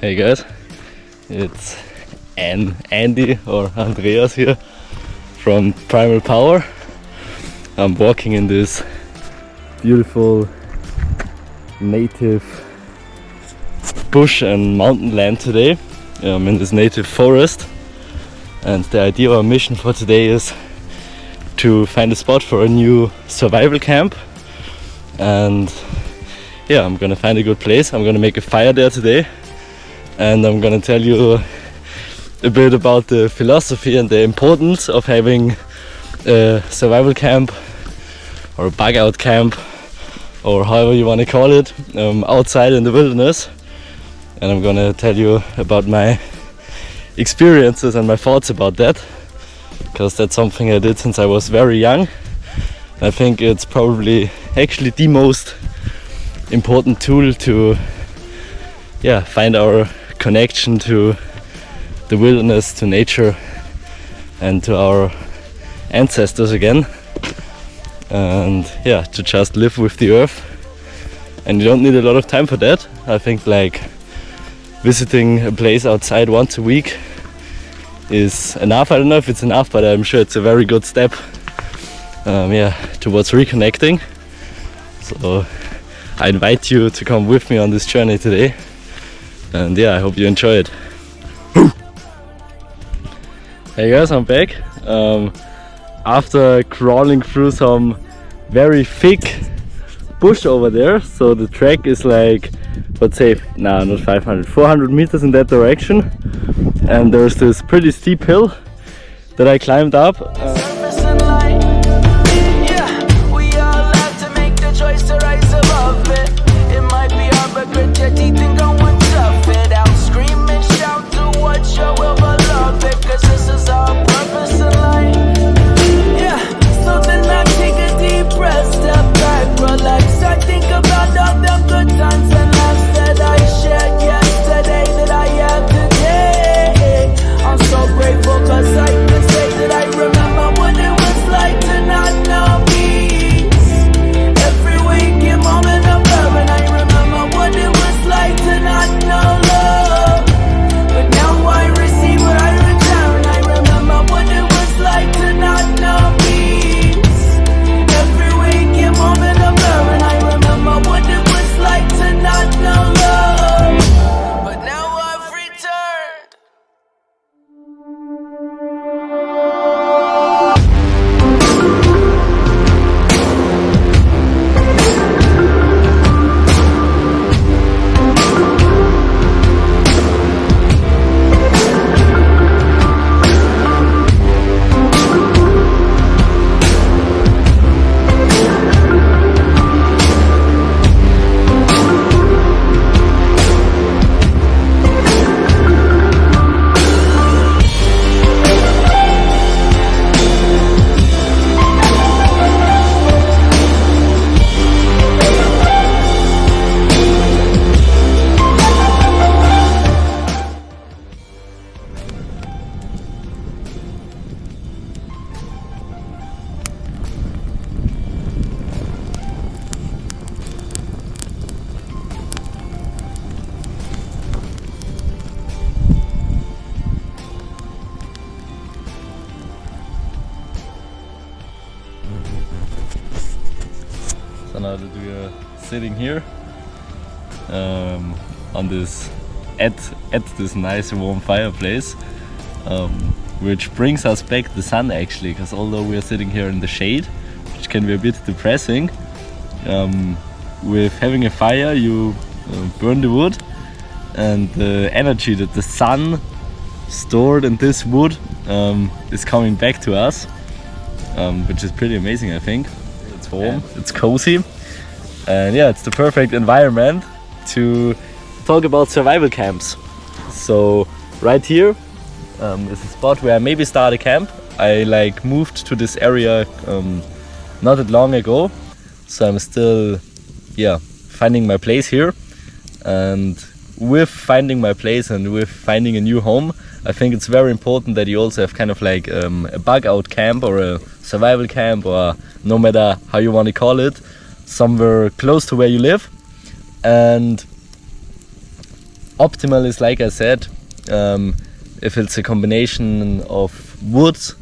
Hey guys, it's Andy or Andreas here from Primal Power. I'm walking in this beautiful native bush and mountain land today. I'm in this native forest, and the idea of our mission for today is to find a spot for a new survival camp. And yeah, I'm gonna find a good place. I'm gonna make a fire there today, and I'm gonna tell you a bit about the philosophy and the importance of having a survival camp or a bug out camp, or however you want to call it, outside in the wilderness. And I'm gonna tell you about my experiences and my thoughts about that, because that's something I did since I was very young. I think it's probably actually the most important tool to find our connection to the wilderness, to nature, and to our ancestors again, and to just live with the earth. And you don't need a lot of time for that. I think like visiting a place outside once a week is enough. I don't know if it's enough, but I'm sure it's a very good step towards reconnecting. So I invite you to come with me on this journey today, and I hope you enjoy it. Hey guys, I'm back. After crawling through some very thick bush over there, so the track is like, let's say, not 500, 400 meters in that direction, and there's this pretty steep hill that I climbed up. So now that we are sitting here on this at this nice warm fireplace, which brings us back the sun actually, because although we are sitting here in the shade, which can be a bit depressing, with having a fire you burn the wood, and the energy that the sun stored in this wood is coming back to us, which is pretty amazing. I think it's warm, it's cozy, and it's the perfect environment to talk about survival camps. So right here is a spot where I maybe start a camp. I moved to this area not that long ago, so I'm still finding my place here. And with finding my place and with finding a new home, I think it's very important that you also have kind of like a bug out camp or a survival camp, or no matter how you want to call it, somewhere close to where you live. And Optimal is, like I said, if it's a combination of woods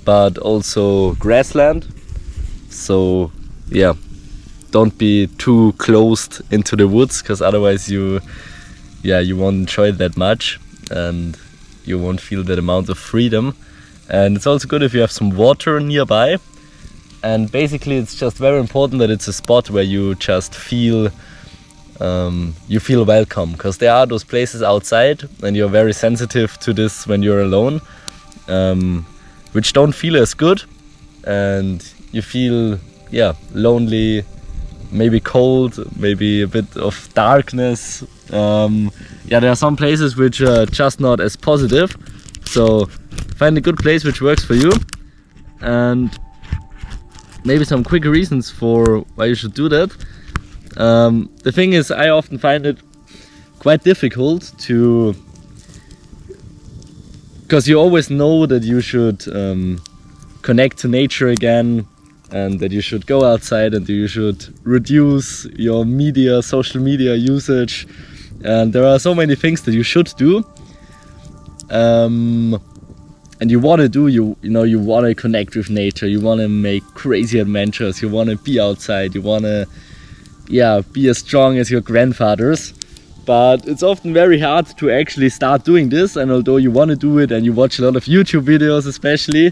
but also grassland. So yeah, don't be too closed into the woods, because otherwise you won't enjoy it that much and you won't feel that amount of freedom. And it's also good if you have some water nearby. And basically it's just very important that it's a spot where you just feel welcome, because there are those places outside and you're very sensitive to this when you're alone, which don't feel as good, and you feel lonely, maybe cold, maybe a bit of darkness. There are some places which are just not as positive, so find a good place which works for you. And maybe some quick reasons for why you should do that. The thing is, I often find it quite difficult to, because you always know that you should connect to nature again, and that you should go outside and you should reduce your social media usage, and there are so many things that you should do, and you want to do, you want to connect with nature, you want to make crazy adventures, you want to be outside, you want to be as strong as your grandfathers. But it's often very hard to actually start doing this, and although you want to do it and you watch a lot of YouTube videos especially,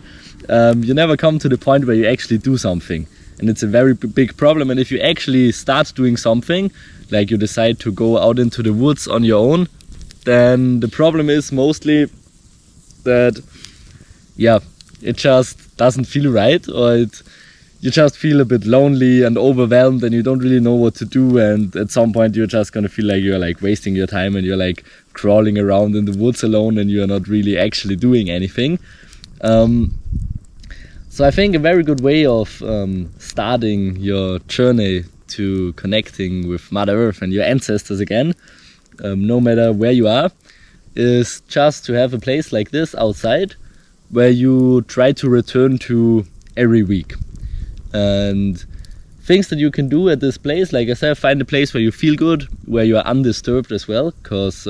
you never come to the point where you actually do something, and it's a very big problem. And if you actually start doing something, like you decide to go out into the woods on your own, then the problem is mostly that it just doesn't feel right, or you just feel a bit lonely and overwhelmed and you don't really know what to do, and at some point you're just gonna feel like you're like wasting your time and you're like crawling around in the woods alone and you're not really actually doing anything. So I think a very good way of starting your journey to connecting with Mother Earth and your ancestors again, no matter where you are, is just to have a place like this outside where you try to return to every week. And things that you can do at this place, like I said, find a place where you feel good, where you are undisturbed as well, because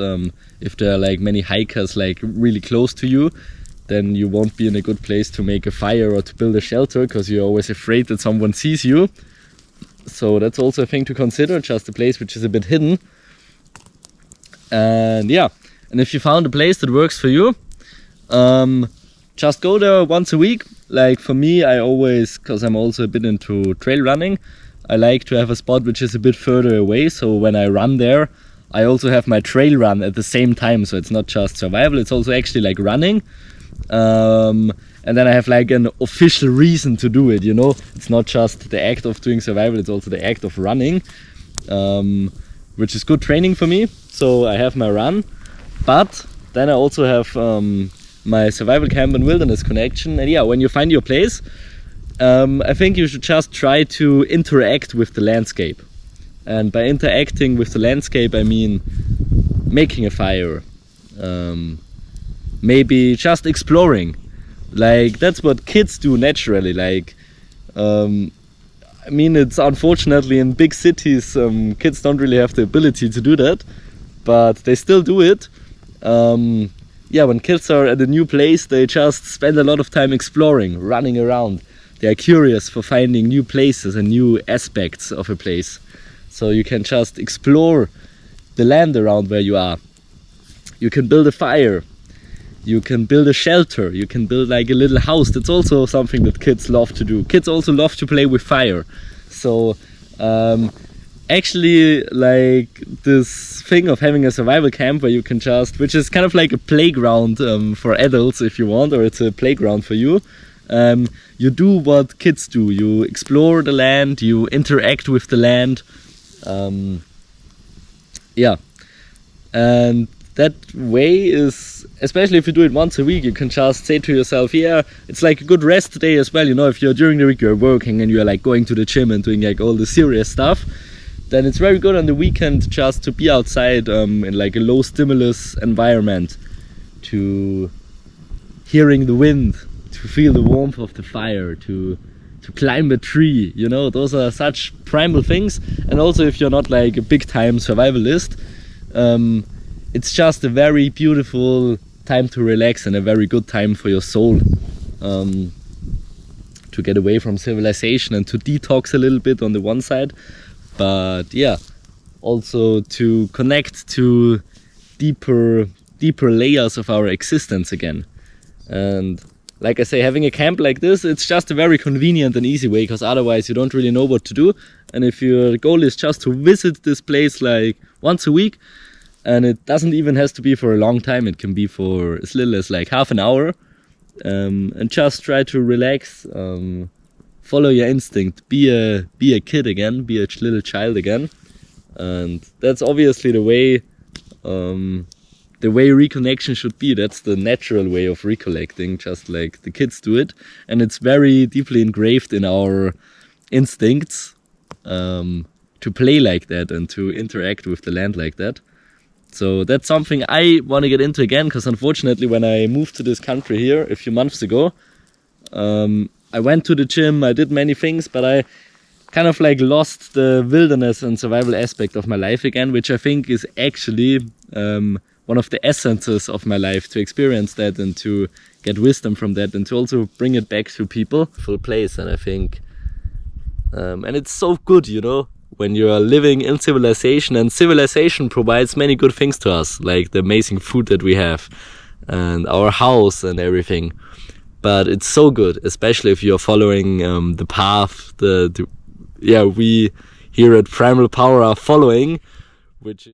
if there are like many hikers like really close to you, then you won't be in a good place to make a fire or to build a shelter, because you're always afraid that someone sees you. So that's also a thing to consider, just a place which is a bit hidden. And and if you found a place that works for you, just go there once a week. Like for me, I always, because I'm also a bit into trail running, I like to have a spot which is a bit further away, so when I run there, I also have my trail run at the same time, so it's not just survival, it's also actually like running. And then I have like an official reason to do it, it's not just the act of doing survival, it's also the act of running, which is good training for me. So I have my run, but then I also have my survival camp and wilderness connection. And when you find your place, I think you should just try to interact with the landscape. And by interacting with the landscape, I mean making a fire, maybe just exploring. Like that's what kids do naturally. Like it's unfortunately in big cities, kids don't really have the ability to do that, but they still do it. When kids are at a new place, they just spend a lot of time exploring, running around. They are curious for finding new places and new aspects of a place. So you can just explore the land around where you are. You can build a fire. You can build a shelter. You can build like a little house. That's also something that kids love to do. Kids also love to play with fire. So actually, like this thing of having a survival camp where you can just, which is kind of like a playground for adults if you want, or it's a playground for you. You do what kids do. You explore the land, you interact with the land. And that way is, especially if you do it once a week, you can just say to yourself, it's like a good rest day as well. If you're during the week you're working and you're like going to the gym and doing like all the serious stuff, then it's very good on the weekend just to be outside in like a low stimulus environment, to hearing the wind, to feel the warmth of the fire, to climb a tree. Those are such primal things. And also if you're not like a big time survivalist, it's just a very beautiful time to relax and a very good time for your soul, to get away from civilization and to detox a little bit on the one side, but yeah, also to connect to deeper layers of our existence again. And like I say, having a camp like this, it's just a very convenient and easy way, because otherwise you don't really know what to do. And if your goal is just to visit this place like once a week, and it doesn't even have to be for a long time, it can be for as little as like half an hour, and just try to relax, follow your instinct, be a kid again, be a little child again. And that's obviously the way reconnection should be. That's the natural way of recollecting, just like the kids do it. And it's very deeply engraved in our instincts, to play like that and to interact with the land like that. So that's something I want to get into again, because unfortunately when I moved to this country here a few months ago, I went to the gym, I did many things, but I kind of like lost the wilderness and survival aspect of my life again, which I think is actually one of the essences of my life, to experience that and to get wisdom from that and to also bring it back to people. Full place. And I think, and it's so good, you know, when you are living in civilization, and civilization provides many good things to us, like the amazing food that we have and our house and everything. But it's so good, especially if you're following the path we here at Primal Power are following, which